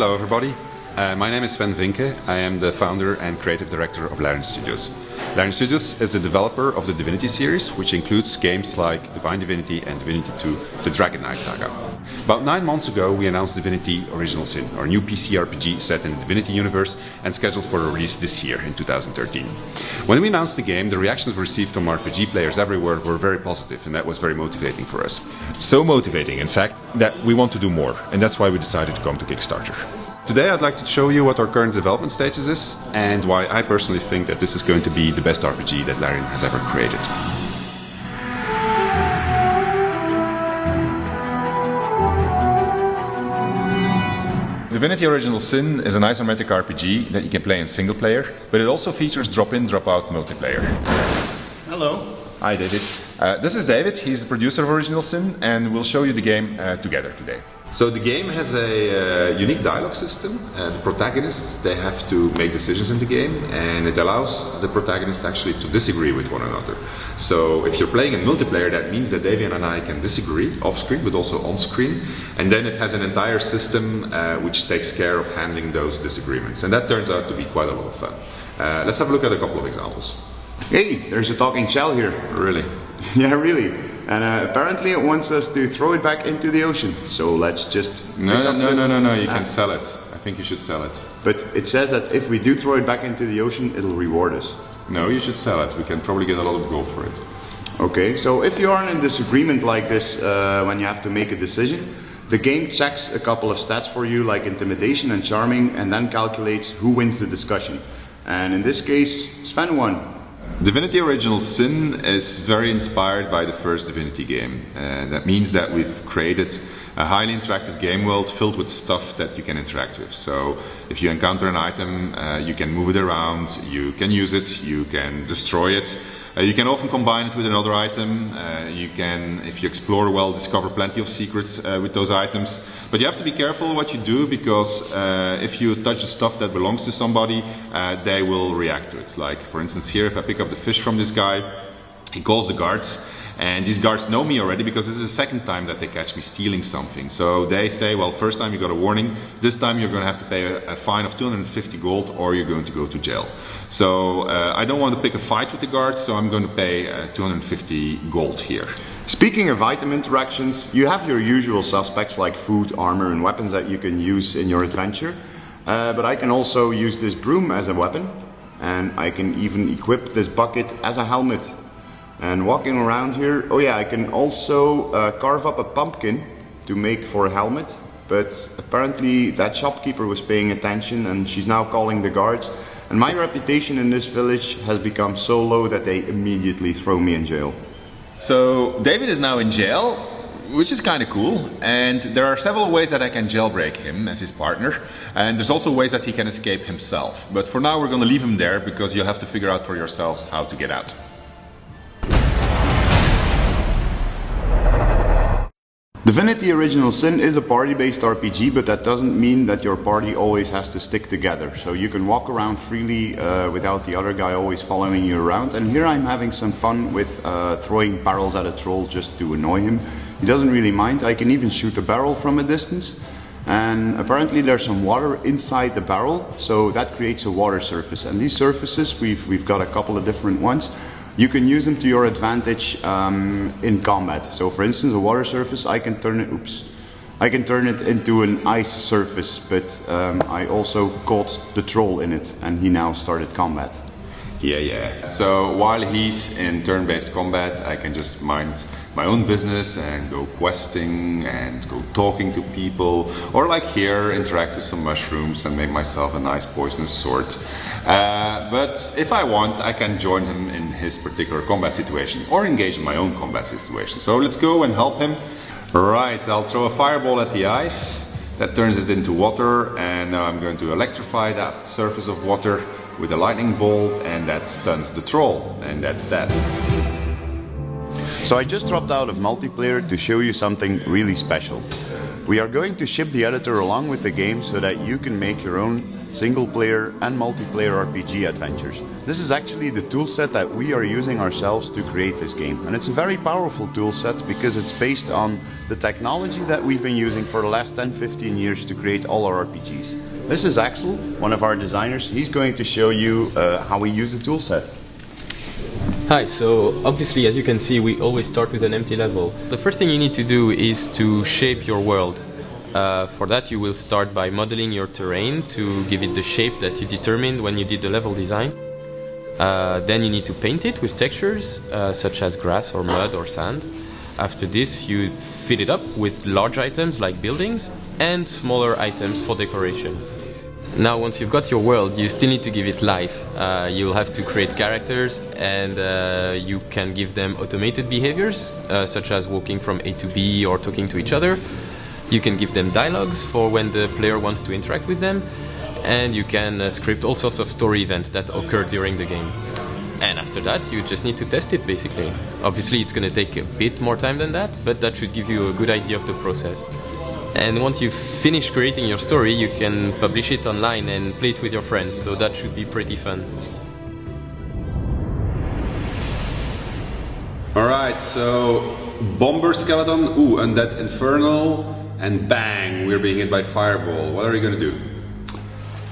Hello everybody, my name is Sven Vinke. I am the founder and creative director of Larian Studios. Larian Studios is the developer of the Divinity series, which includes games like Divine Divinity and Divinity 2, the Dragon Knight saga. About 9 months ago we announced Divinity Original Sin, our new PC RPG set in the Divinity universe and scheduled for release this year in 2013. When we announced the game, the reactions we received from RPG players everywhere were very positive, and that was very motivating for us. So motivating, in fact, that we want to do more, and that's why we decided to come to Kickstarter. Today I'd like to show you what our current development status is and why I personally think that this is going to be the best RPG that Larian has ever created. Divinity Original Sin is an isometric RPG that you can play in single player, but it also features drop-in, drop-out multiplayer. Hello. Hi David. This is David, he's the producer of Original Sin, and we'll show you the game together today. So the game has a unique dialogue system. The protagonists, they have to make decisions in the game, and it allows the protagonists actually to disagree with one another. So if you're playing in multiplayer, that means that Davian and I can disagree off-screen but also on-screen, and then it has an entire system which takes care of handling those disagreements, and that turns out to be quite a lot of fun. Let's have a look at a couple of examples. Hey, there's a talking shell here. Really? Yeah, really. And apparently it wants us to throw it back into the ocean. So let's just... No, you can sell it. I think you should sell it. But it says that if we do throw it back into the ocean, it'll reward us. No, you should sell it. We can probably get a lot of gold for it. Okay, so if you are in a disagreement like this when you have to make a decision, the game checks a couple of stats for you, like intimidation and charming, and then calculates who wins the discussion. And in this case, Sven won. Divinity Original Sin is very inspired by the first Divinity game. That means that we've created a highly interactive game world filled with stuff that you can interact with. So if you encounter an item, you can move it around, you can use it, you can destroy it. You can often combine it with another item. You can, if you explore well, discover plenty of secrets with those items. But you have to be careful what you do, because if you touch the stuff that belongs to somebody, they will react to it. Like, for instance, here, if I pick up the fish from this guy, he calls the guards. And these guards know me already because this is the second time that they catch me stealing something. So they say, well, first time you got a warning, this time you're going to have to pay a fine of 250 gold or you're going to go to jail. So I don't want to pick a fight with the guards, so I'm going to pay 250 gold here. Speaking of item interactions, you have your usual suspects like food, armor and weapons that you can use in your adventure. But I can also use this broom as a weapon, and I can even equip this bucket as a helmet. And walking around here, oh yeah, I can also carve up a pumpkin to make for a helmet, but apparently that shopkeeper was paying attention and she's now calling the guards, and my reputation in this village has become so low that they immediately throw me in jail. So David is now in jail, which is kind of cool, and there are several ways that I can jailbreak him as his partner, and there's also ways that he can escape himself. But for now we're going to leave him there because you'll have to figure out for yourselves how to get out. Divinity Original Sin is a party-based RPG, but that doesn't mean that your party always has to stick together. So you can walk around freely without the other guy always following you around. And here I'm having some fun with throwing barrels at a troll just to annoy him. He doesn't really mind. I can even shoot a barrel from a distance. And apparently there's some water inside the barrel, so that creates a water surface. And these surfaces, we've got a couple of different ones. You can use them to your advantage in combat. So for instance, a water surface, I can turn it into an ice surface, but I also caught the troll in it and he now started combat. Yeah. So while he's in turn-based combat, I can just mind my own business and go questing and go talking to people, or like here, interact with some mushrooms and make myself a nice poisonous sword. But if I want, I can join him in his particular combat situation or engage in my own combat situation. So let's go and help him. Right, I'll throw a fireball at the ice. That turns it into water, and now I'm going to electrify that surface of water with a lightning bolt, and that stuns the troll, and that's that. So I just dropped out of multiplayer to show you something really special. We are going to ship the editor along with the game so that you can make your own single player and multiplayer RPG adventures. This is actually the toolset that we are using ourselves to create this game. And it's a very powerful toolset because it's based on the technology that we've been using for the last 10-15 years to create all our RPGs. This is Axel, one of our designers. He's going to show you how we use the toolset. Hi, so obviously as you can see we always start with an empty level. The first thing you need to do is to shape your world. For that you will start by modeling your terrain to give it the shape that you determined when you did the level design. Then you need to paint it with textures such as grass or mud or sand. After this you fill it up with large items like buildings and smaller items for decoration. Now once you've got your world, you still need to give it life. You'll have to create characters and you can give them automated behaviors such as walking from A to B or talking to each other. You can give them dialogues for when the player wants to interact with them, and you can script all sorts of story events that occur during the game. And after that you just need to test it basically. Obviously it's going to take a bit more time than that, but that should give you a good idea of the process. And once you've finished creating your story, you can publish it online and play it with your friends, so that should be pretty fun. Alright, so Bomber Skeleton, Undead Infernal, and bang, we're being hit by Fireball. What are you gonna do?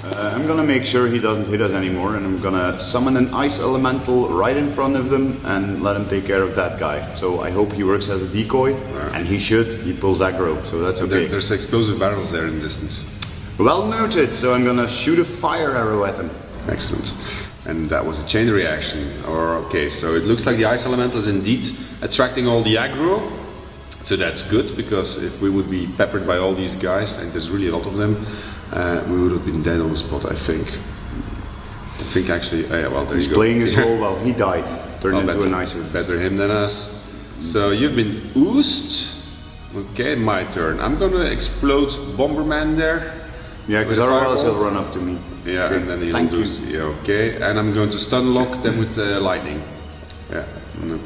I'm gonna make sure he doesn't hit us anymore, and I'm gonna summon an ice elemental right in front of them and let him take care of that guy. So I hope he works as a decoy, and he should. He pulls aggro, so that's okay. There's explosive barrels there in the distance. Well noted, so I'm gonna shoot a fire arrow at him. Excellent. And that was a chain reaction. Okay, so it looks like the ice elemental is indeed attracting all the aggro. So that's good, because if we would be peppered by all these guys, and there's really a lot of them, we would have been dead on the spot, I think. I think actually, yeah, well, there He's you go. playing his role well. He died, turned into a nicer. Better him than us. So you've been oozed. Okay, my turn. I'm gonna explode Bomberman there. Yeah, because otherwise he'll run up to me. Yeah, okay. and then he'll Thank lose. you. Yeah, okay, and I'm going to stun lock them with lightning. Yeah,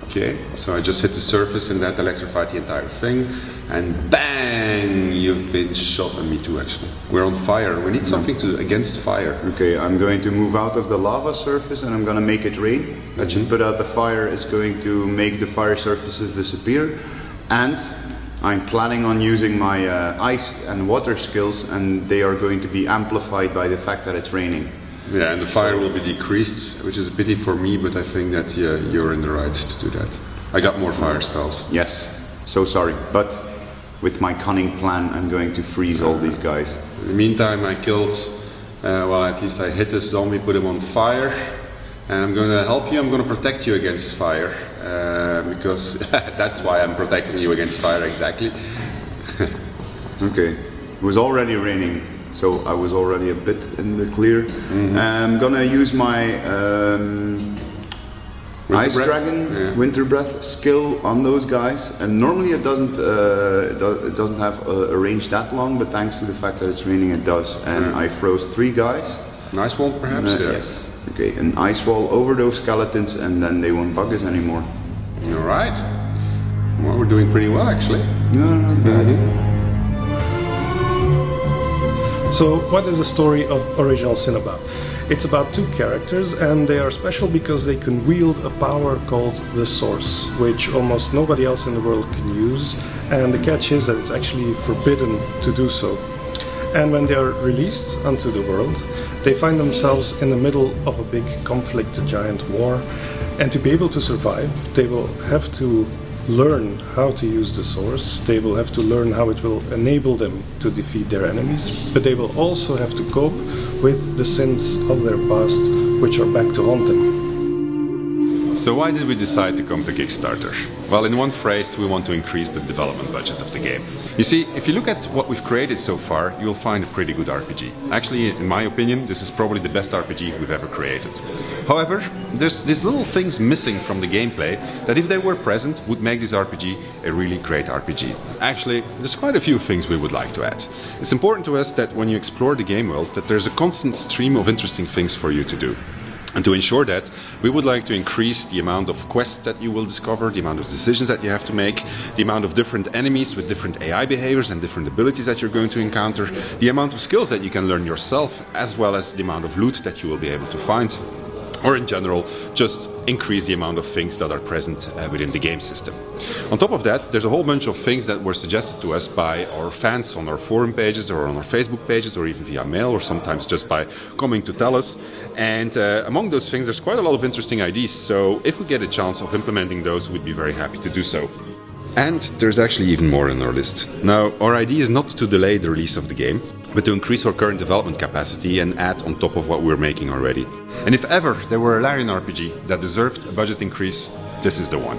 okay. So I just hit the surface and that electrified the entire thing. And bang! You've been shot, and me too actually. We're on fire. We need something against fire. Okay, I'm going to move out of the lava surface and I'm going to make it rain. That should put out the fire. It's going to make the fire surfaces disappear. And I'm planning on using my ice and water skills, and they are going to be amplified by the fact that it's raining. Yeah, and the fire will be decreased, which is a pity for me, but I think that you're in the right to do that. I got more fire spells. Yes, so sorry, but with my cunning plan I'm going to freeze all these guys. In the meantime I killed, well at least I hit this zombie, put him on fire, and I'm going to help you, I'm going to protect you against fire, because that's why I'm protecting you against fire, exactly. Okay, it was already raining, so I was already a bit in the clear. I'm gonna use my Ice Dragon Winter Breath skill on those guys, and normally it doesn't have a range that long, but thanks to the fact that it's raining it does. And I froze 3 guys. An ice wall perhaps? Yes. Okay, an ice wall over those skeletons, and then they won't bug us anymore. Alright. Well, we're doing pretty well actually. No, not bad. So what is the story of Original Sin about? It's about 2 characters, and they are special because they can wield a power called the Source, which almost nobody else in the world can use, and the catch is that it's actually forbidden to do so. And when they are released onto the world, they find themselves in the middle of a big conflict, a giant war, and to be able to survive, they will have to learn how to use the Source, they will have to learn how it will enable them to defeat their enemies, but they will also have to cope with the sins of their past, which are back to haunt them. So why did we decide to come to Kickstarter? Well, in one phrase, we want to increase the development budget of the game. You see, if you look at what we've created so far, you'll find a pretty good RPG. Actually, in my opinion, this is probably the best RPG we've ever created. However, there's these little things missing from the gameplay that, if they were present, would make this RPG a really great RPG. Actually, there's quite a few things we would like to add. It's important to us that when you explore the game world, that there's a constant stream of interesting things for you to do. And to ensure that, we would like to increase the amount of quests that you will discover, the amount of decisions that you have to make, the amount of different enemies with different AI behaviors and different abilities that you're going to encounter, the amount of skills that you can learn yourself, as well as the amount of loot that you will be able to find. Or in general, just increase the amount of things that are present within the game system. On top of that, there's a whole bunch of things that were suggested to us by our fans on our forum pages or on our Facebook pages or even via mail or sometimes just by coming to tell us. And among those things, there's quite a lot of interesting ideas. So if we get a chance of implementing those, we'd be very happy to do so. And there's actually even more on our list. Now, our idea is not to delay the release of the game, but to increase our current development capacity and add on top of what we're making already. And if ever there were a Larian RPG that deserved a budget increase, this is the one.